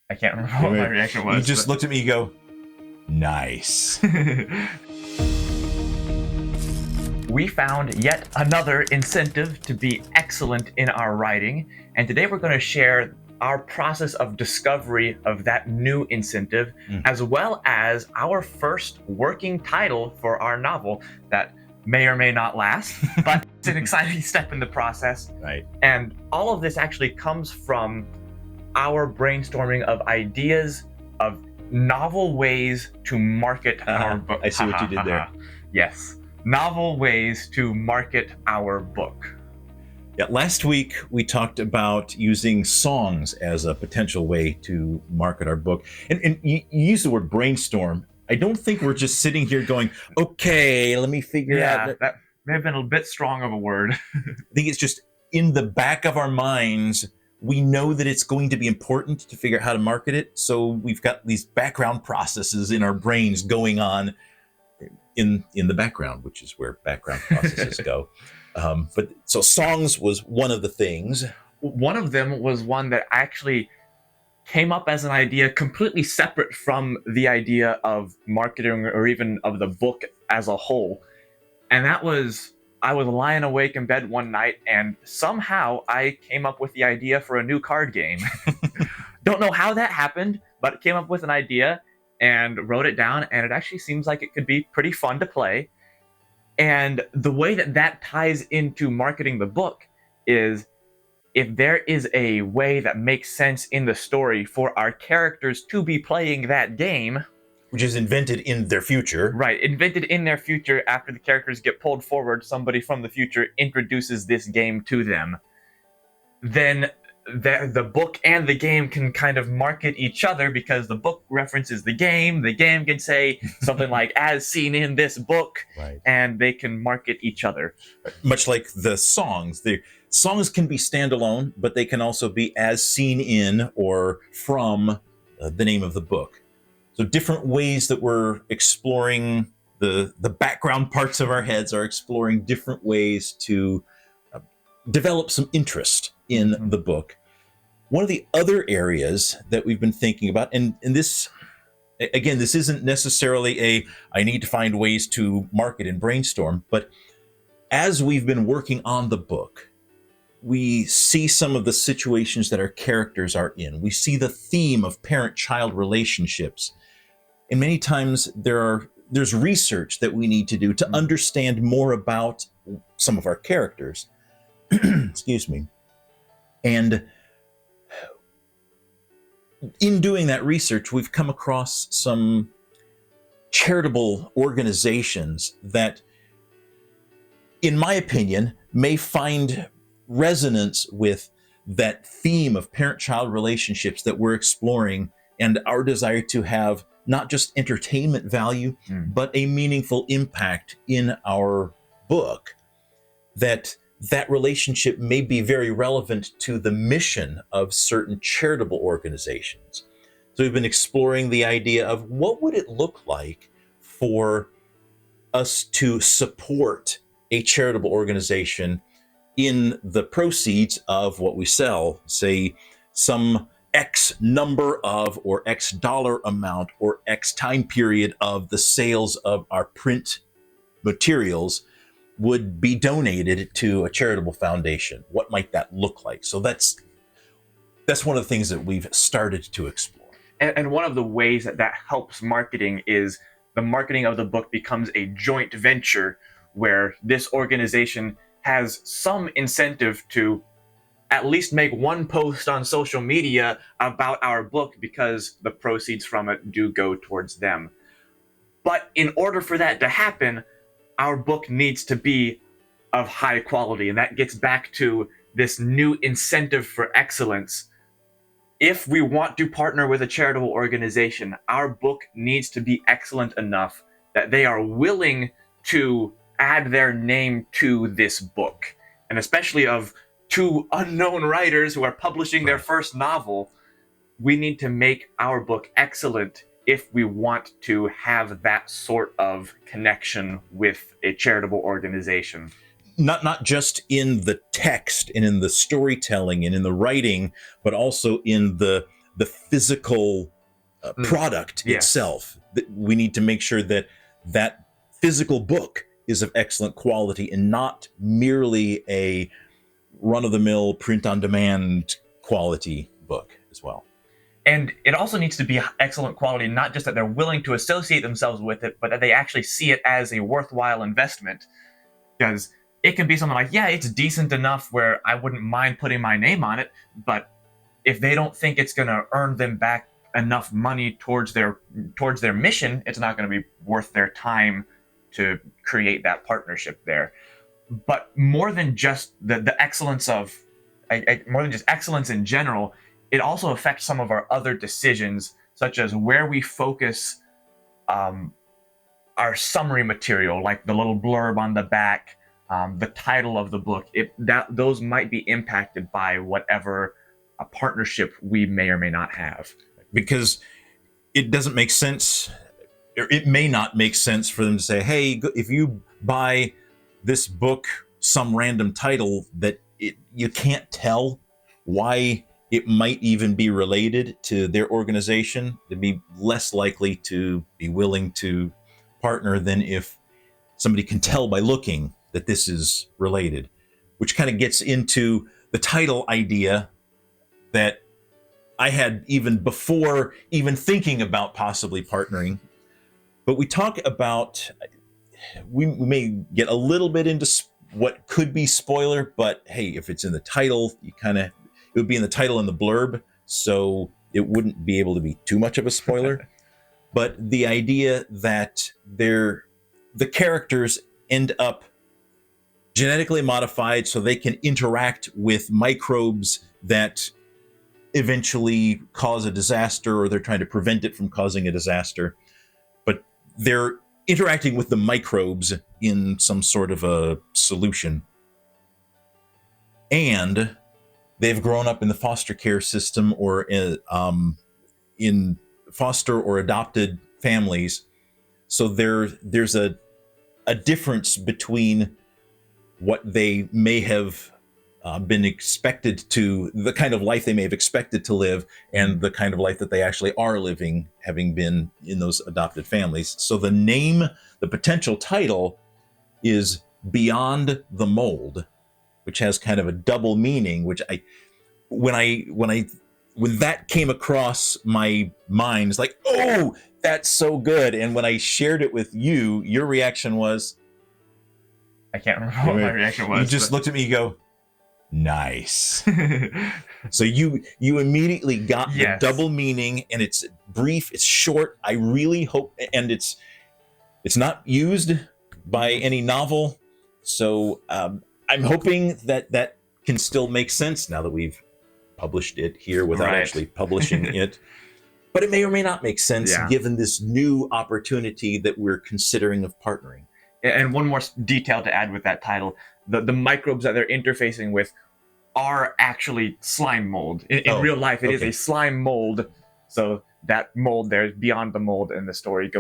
I can't remember what my reaction was. You just looked at me, you go, nice. We found yet another incentive to be excellent in our writing, and today we're going to share our process of discovery of that new incentive, as well as our first working title for our novel that may or may not last, but it's an exciting step in the process. Right. And all of this actually comes from our brainstorming of ideas of novel ways to market our book. I see what you did there. Yes, novel ways to market our book. Yeah, last week we talked about using songs as a potential way to market our book. And you used the word brainstorm. I don't think we're just sitting here going, okay, let me figure out. That may have been a bit strong of a word. I think it's just in the back of our minds. We know that it's going to be important to figure out how to market it. So we've got these background processes in our brains going on in the background, which is where background processes go. But so songs was one of the things. One of them was one that actually came up as an idea completely separate from the idea of marketing or even of the book as a whole. And that was, I was lying awake in bed one night and somehow I came up with the idea for a new card game. Don't know how that happened, but came up with an idea and wrote it down, and it actually seems like it could be pretty fun to play. And the way that that ties into marketing the book is if there is a way that makes sense in the story for our characters to be playing that game, which is invented in their future. Right, invented in their future after the characters get pulled forward, somebody from the future introduces this game to them. Then the book and the game can kind of market each other because the book references the game can say something like, as seen in this book, right. And they can market each other. Much like the songs. The songs can be standalone, but they can also be as seen in or from the name of the book. So different ways that we're exploring the background parts of our heads are exploring different ways to develop some interest in the book. One of the other areas that we've been thinking about, and this, again, this isn't necessarily I need to find ways to market and brainstorm, but as we've been working on the book, we see some of the situations that our characters are in. We see the theme of parent-child relationships. And many times there's research that we need to do to understand more about some of our characters. Excuse me. And in doing that research, we've come across some charitable organizations that, in my opinion, may find resonance with that theme of parent-child relationships that we're exploring and our desire to have not just entertainment value, but a meaningful impact in our book. That relationship may be very relevant to the mission of certain charitable organizations. So we've been exploring the idea of what would it look like for us to support a charitable organization in the proceeds of what we sell, say some X number of or X dollar amount or X time period of the sales of our print materials would be donated to a charitable foundation. What might that look like? So that's one of the things that we've started to explore. And one of the ways that helps marketing is the marketing of the book becomes a joint venture where this organization has some incentive to at least make one post on social media about our book because the proceeds from it do go towards them. But in order for that to happen, our book needs to be of high quality. And that gets back to this new incentive for excellence. If we want to partner with a charitable organization, our book needs to be excellent enough that they are willing to add their name to this book. And especially of two unknown writers who are publishing their first novel, we need to make our book excellent if we want to have that sort of connection with a charitable organization. Not just in the text and in the storytelling and in the writing, but also in the the physical product Yes. itself. We need to make sure that that physical book is of excellent quality and not merely a run-of-the-mill print-on-demand quality book as well. And it also needs to be excellent quality, not just that they're willing to associate themselves with it, but that they actually see it as a worthwhile investment. Because it can be something like, yeah, it's decent enough where I wouldn't mind putting my name on it, but if they don't think it's going to earn them back enough money towards their mission, it's not going to be worth their time to create that partnership there. But more than just the excellence of, more than just excellence in general, it also affects some of our other decisions, such as where we focus our summary material, like the little blurb on the back, the title of the book. Those might be impacted by whatever a partnership we may or may not have. Because it doesn't make sense, or it may not make sense for them to say, hey, if you buy this book, some random title that you can't tell why it might even be related to their organization, they'd be less likely to be willing to partner than if somebody can tell by looking that this is related, which kind of gets into the title idea that I had even before even thinking about possibly partnering. But we talk about, we may get a little bit into what could be spoiler, but hey, if it's in the title, it would be in the title and the blurb, so it wouldn't be able to be too much of a spoiler. But the idea that the characters end up genetically modified so they can interact with microbes that eventually cause a disaster, or they're trying to prevent it from causing a disaster. But they're interacting with the microbes in some sort of a solution. And they've grown up in the foster care system or in foster or adopted families. So there's a difference between what they may have been expected to, the kind of life they may have expected to live, and the kind of life that they actually are living, having been in those adopted families. So the name, the potential title, is Beyond the Mold, which has kind of a double meaning, which when that came across my mind, it's like, oh, that's so good. And when I shared it with you, your reaction was, I can't remember what my reaction was. You just looked at me, you go, nice. So you immediately got the double meaning, and it's brief, it's short. I really hope, and it's not used by any novel. So I'm hoping that can still make sense now that we've published it here without actually publishing it. But it may or may not make sense given this new opportunity that we're considering of partnering. And one more detail to add with that title, the microbes that they're interfacing with are actually slime mold. In real life, it is a slime mold. So that mold there is beyond the mold in the story,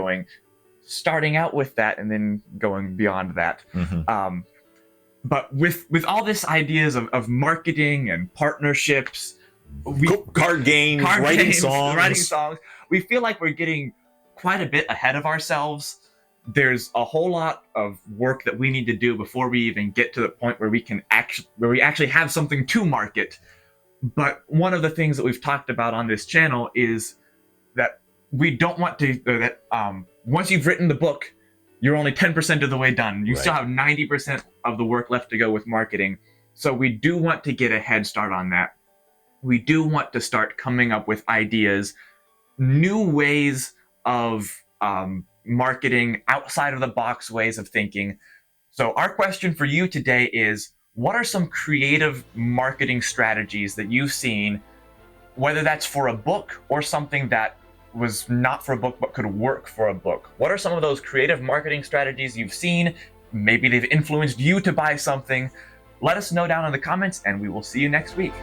starting out with that and then going beyond that. Mm-hmm. But with all this ideas of marketing and partnerships, card games, writing songs, we feel like we're getting quite a bit ahead of ourselves. There's a whole lot of work that we need to do before we even get to the point where we actually have something to market. But one of the things that we've talked about on this channel is that we don't want to, once you've written the book, you're only 10% of the way done. You still have 90% of the work left to go with marketing. So we do want to get a head start on that. We do want to start coming up with ideas, new ways of marketing, outside of the box ways of thinking. So our question for you today is, what are some creative marketing strategies that you've seen, whether that's for a book or something that was not for a book but could work for a book? What are some of those creative marketing strategies you've seen? Maybe they've influenced you to buy something. Let us know down in the comments, and we will see you next week.